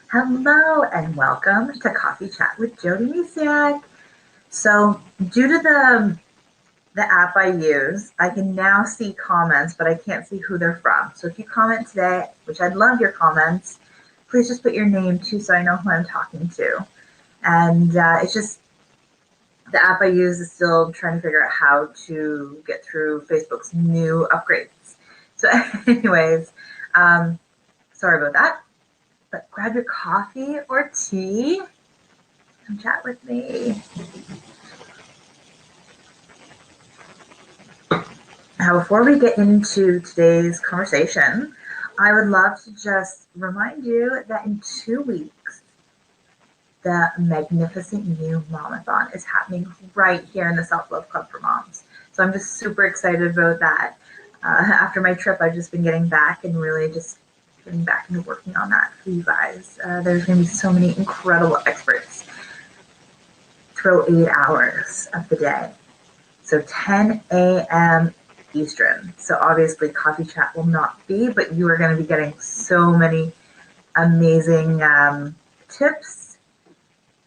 Hello and welcome to Coffee Chat with Jody Misiak. So, due to the app I use, I can now see comments, but I can't see who they're from. So, if you comment today, which I'd love your comments, please just put your name too, so I know who I'm talking to. And it's just the app I use is still trying to figure out how to get through Facebook's new upgrades. So, anyways, um, sorry about that. But grab your coffee or tea. Come chat with me. Now, before we get into today's conversation, I would love to just remind you that in 2 weeks, the magnificent new Momathon is happening right here in the Self Love Club for Moms. So I'm just super excited about that. After my trip, I've just been getting back and really just getting back into working on that for you guys. There's going to be so many incredible experts throughout 8 hours of the day. So 10 a.m. Eastern. So obviously Coffee Chat will not be, but you are going to be getting so many amazing tips,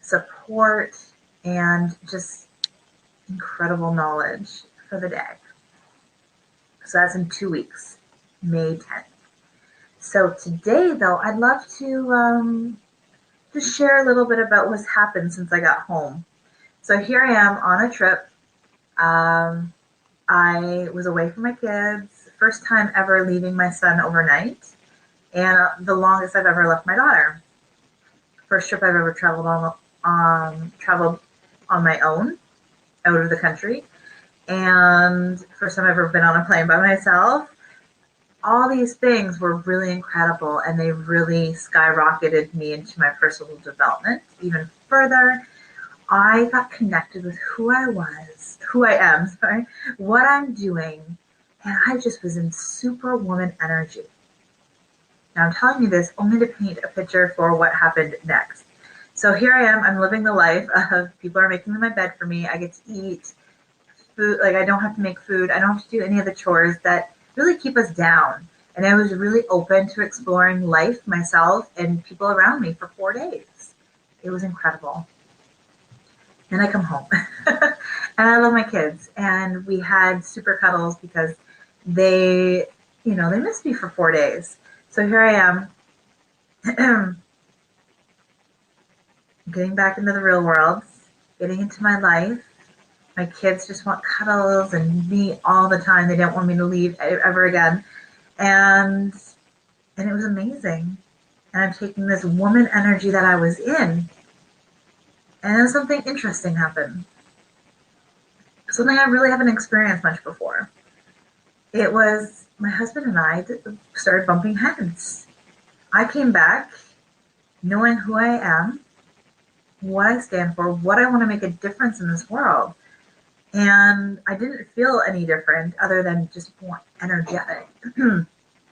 support, and just incredible knowledge for the day. So that's in 2 weeks, May 10th. So today, though, I'd love to just share a little bit about what's happened since I got home. So here I am on a trip. Um, I was away from my kids, first time ever leaving my son overnight, and the longest I've ever left my daughter. First trip I've ever traveled on my own out of the country, and first time I've ever been on a plane by myself. All these things were really incredible, and they really skyrocketed me into my personal development even further. I got connected with who I am, sorry, what I'm doing, and I just was in superwoman energy. Now I'm telling you this only to paint a picture for what happened next. So here I am, I'm living the life of people are making my bed for me. I get to eat food, like I don't have to make food. I don't have to do any of the chores that really keep us down. And I was really open to exploring life, myself, and people around me for 4 days. It was incredible. Then I come home and I love my kids. And we had super cuddles because they, they missed me for 4 days. So here I am getting back into the real world, getting into my life. My kids just want cuddles and me all the time. They don't want me to leave ever again. And it was amazing. And I'm taking this woman energy that I was in, and then something interesting happened. Something I really haven't experienced much before. It was my husband and I that started bumping heads. I came back knowing who I am, what I stand for, what I want to make a difference in this world. And I didn't feel any different other than just more energetic and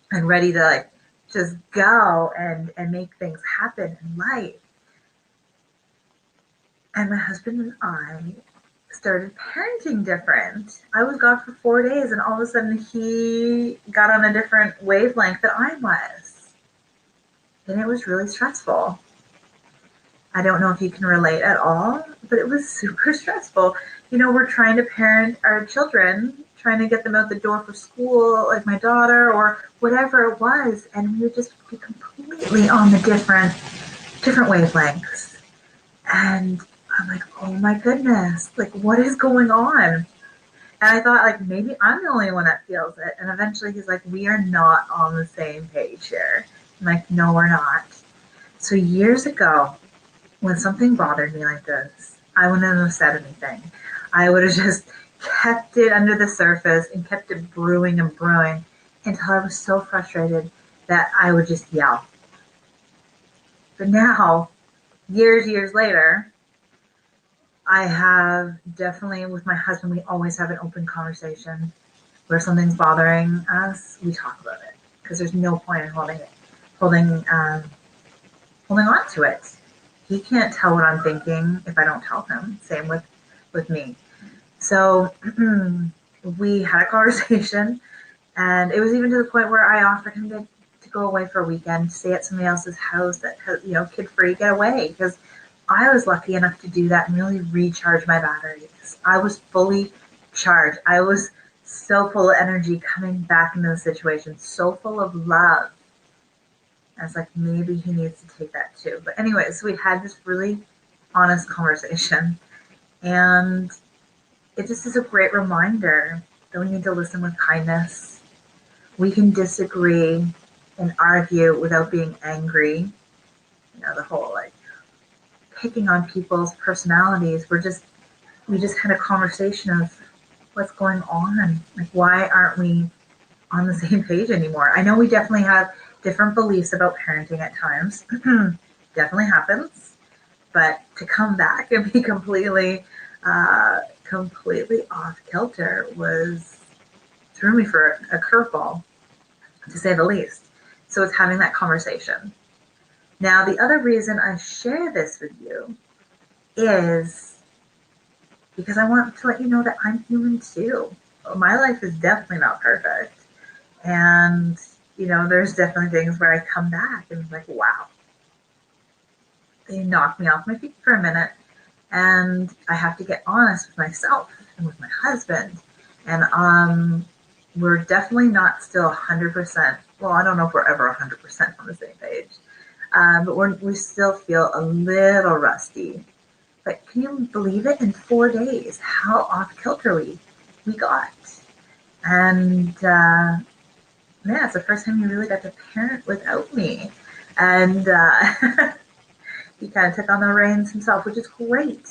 ready to just go and make things happen in life. And my husband and I started parenting different. I was gone for 4 days, and all of a sudden he got on a different wavelength that I was. And it was really stressful. I don't know if you can relate at all, but it was super stressful. We're trying to parent our children, trying to get them out the door for school, like my daughter, or whatever it was, and we would just be completely on the different wavelengths. And I'm like, oh my goodness, like what is going on? And I thought like maybe I'm the only one that feels it. And eventually he's like, we are not on the same page here. I'm like, no, we're not. So years ago, when something bothered me like this, I wouldn't have said anything. I would have just kept it under the surface and kept it brewing and brewing until I was so frustrated that I would just yell. But now, years later, I have definitely with my husband, we always have an open conversation where something's bothering us, we talk about it because there's no point in holding, um, holding on to it. He can't tell what I'm thinking if I don't tell him. Same with me. So we had a conversation, and it was even to the point where I offered him to to go away for a weekend, stay at somebody else's house that has, kid free, get away. Because I was lucky enough to do that and really recharge my batteries. I was fully charged. I was so full of energy coming back into the situation, so full of love. I was like, maybe he needs to take that too. But anyways, we had this really honest conversation. And it just is a great reminder that we need to listen with kindness. We can disagree and argue without being angry. The whole like picking on people's personalities. We just had a conversation of what's going on. Like, why aren't we on the same page anymore? I know we definitely have different beliefs about parenting at times. Definitely happens. But to come back and be completely off kilter threw me for a curveball, to say the least. So it's having that conversation. Now, the other reason I share this with you is because I want to let you know that I'm human too. My life is definitely not perfect. And, there's definitely things where I come back and I'm like, wow, they knocked me off my feet for a minute. And I have to get honest with myself and with my husband. And we're definitely not still 100%. Well, I don't know if we're ever 100% on the same page. But we still feel a little rusty. But can you believe it? In 4 days, how off kilter we got. And it's the first time he really got to parent without me. And he kind of took on the reins himself, which is great.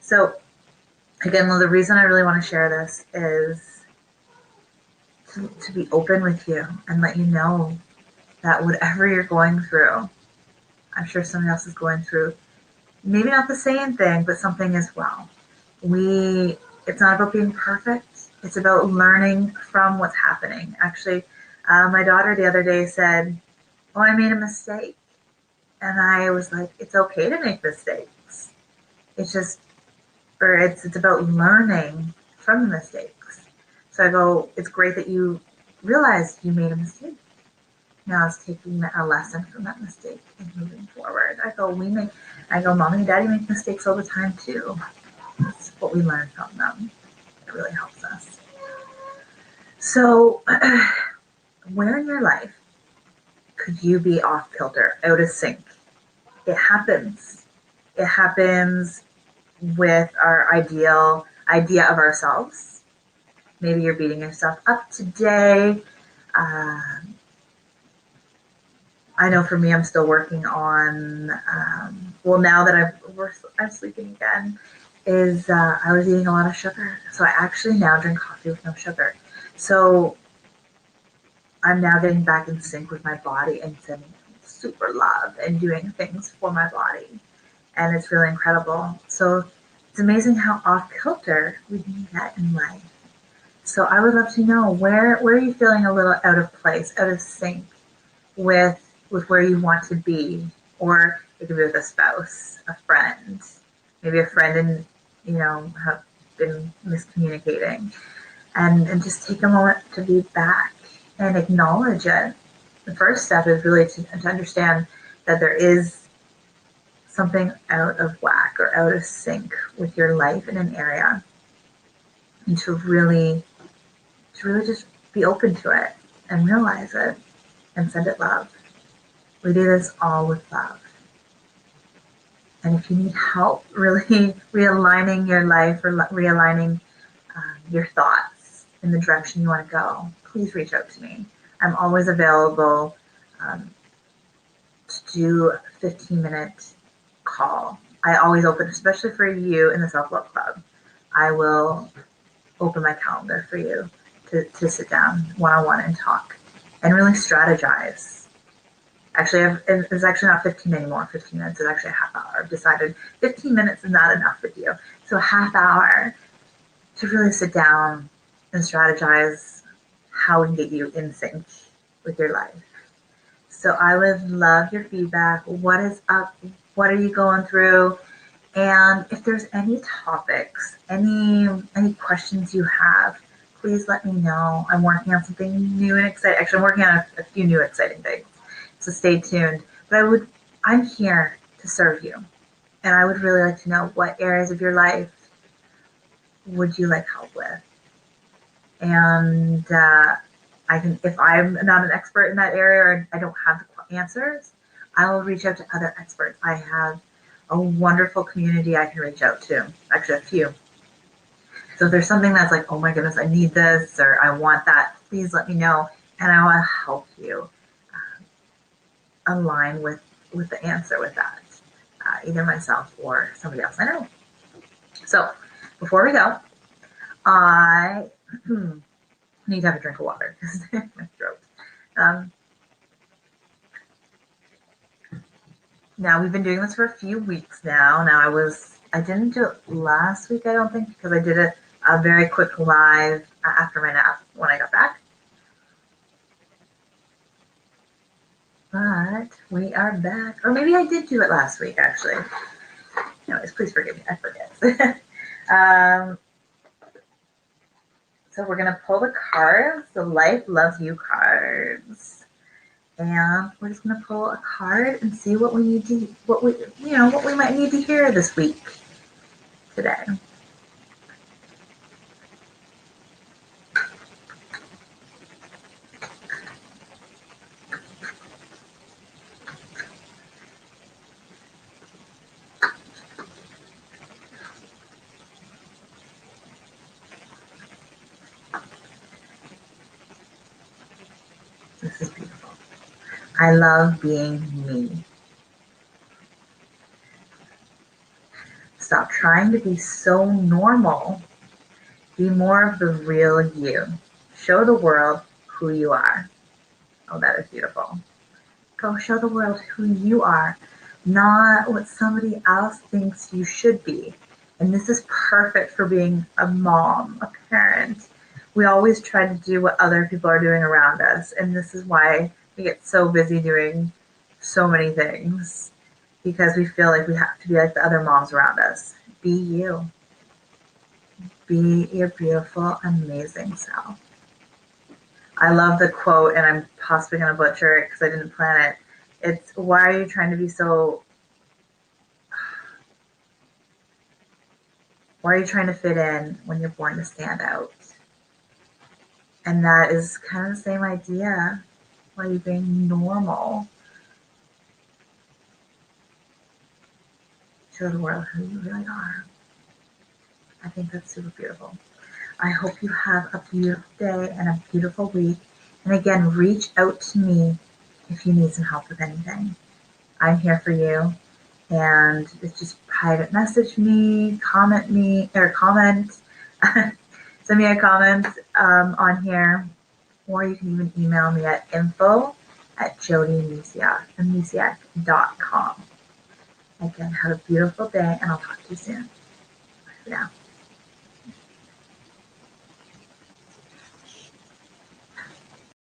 So, again, the reason I really want to share this is to be open with you and let you know that whatever you're going through, I'm sure someone else is going through maybe not the same thing, but something as well. It's not about being perfect. It's about learning from what's happening. Actually, my daughter the other day said, "Oh, I made a mistake." And I was like, it's okay to make mistakes. It's about learning from the mistakes. So I go, it's great that you realized you made a mistake. Now it's taking a lesson from that mistake and moving forward. I go, Mom and Daddy make mistakes all the time too. That's what we learn from them. It really helps us. So, where in your life could you be off kilter, out of sync? It happens. It happens with our idea of ourselves. Maybe you're beating yourself up today. I know for me, I'm still working on, now that I'm sleeping again, I was eating a lot of sugar. So I actually now drink coffee with no sugar. So I'm now getting back in sync with my body and sending super love and doing things for my body. And it's really incredible. So it's amazing how off kilter we can get in life. So I would love to know where are you feeling a little out of place, out of sync with where you want to be, or it could be with a spouse, a friend, maybe a friend and have been miscommunicating, and just take a moment to be back and acknowledge it. The first step is really to understand that there is something out of whack or out of sync with your life in an area, and to really just be open to it and realize it and send it love. We do this all with love. And if you need help really realigning your life or realigning your thoughts in the direction you want to go, please reach out to me. I'm always available to do a 15-minute call. I always open, especially for you in the Self-Love Club, I will open my calendar for you to sit down one-on-one and talk and really strategize. Actually, it's actually not 15 anymore. 15 minutes is actually a half hour. I've decided 15 minutes is not enough with you. So a half hour to really sit down and strategize how we can get you in sync with your life. So I would love your feedback. What is up? What are you going through? And if there's any topics, any questions you have, please let me know. I'm working on something new and exciting. Actually, I'm working on a few new exciting things. So stay tuned. But I'm here to serve you. And I would really like to know what areas of your life would you like help with? And if I'm not an expert in that area or I don't have the answers, I will reach out to other experts. I have a wonderful community I can reach out to. Actually, a few. So if there's something that's like, oh my goodness, I need this or I want that, please let me know, and I want to help you align with the answer with that, either myself or somebody else I know. So before we go, I need to have a drink of water because my throat. Um, Now we've been doing this for a few weeks now. I didn't do it last week, I don't think, because I did a very quick live after my nap when I got back. But we are back. Or maybe I did do it last week, actually. Anyways, please forgive me. I forget. So we're going to pull the cards, the Life Loves You cards. And we're just going to pull a card and see what we might need to hear this week today. This is beautiful. I love being me. Stop trying to be so normal. Be more of the real you. Show the world who you are. Oh, that is beautiful. Go show the world who you are, not what somebody else thinks you should be. And this is perfect for being a mom, a parent. We always try to do what other people are doing around us. And this is why we get so busy doing so many things, because we feel like we have to be like the other moms around us. Be you. Be your beautiful, amazing self. I love the quote, and I'm possibly going to butcher it because I didn't plan it. It's, why are you trying to be so, why are you trying to fit in when you're born to stand out? And that is kind of the same idea. Why are you being normal? Show the world who you really are. I think that's super beautiful. I hope you have a beautiful day and a beautiful week. And again, reach out to me if you need some help with anything. I'm here for you. And it's just private message me, comment, send me a comment on here, or you can even email me at info@jodymisiak.com. Again, have a beautiful day, and I'll talk to you soon. Bye for now.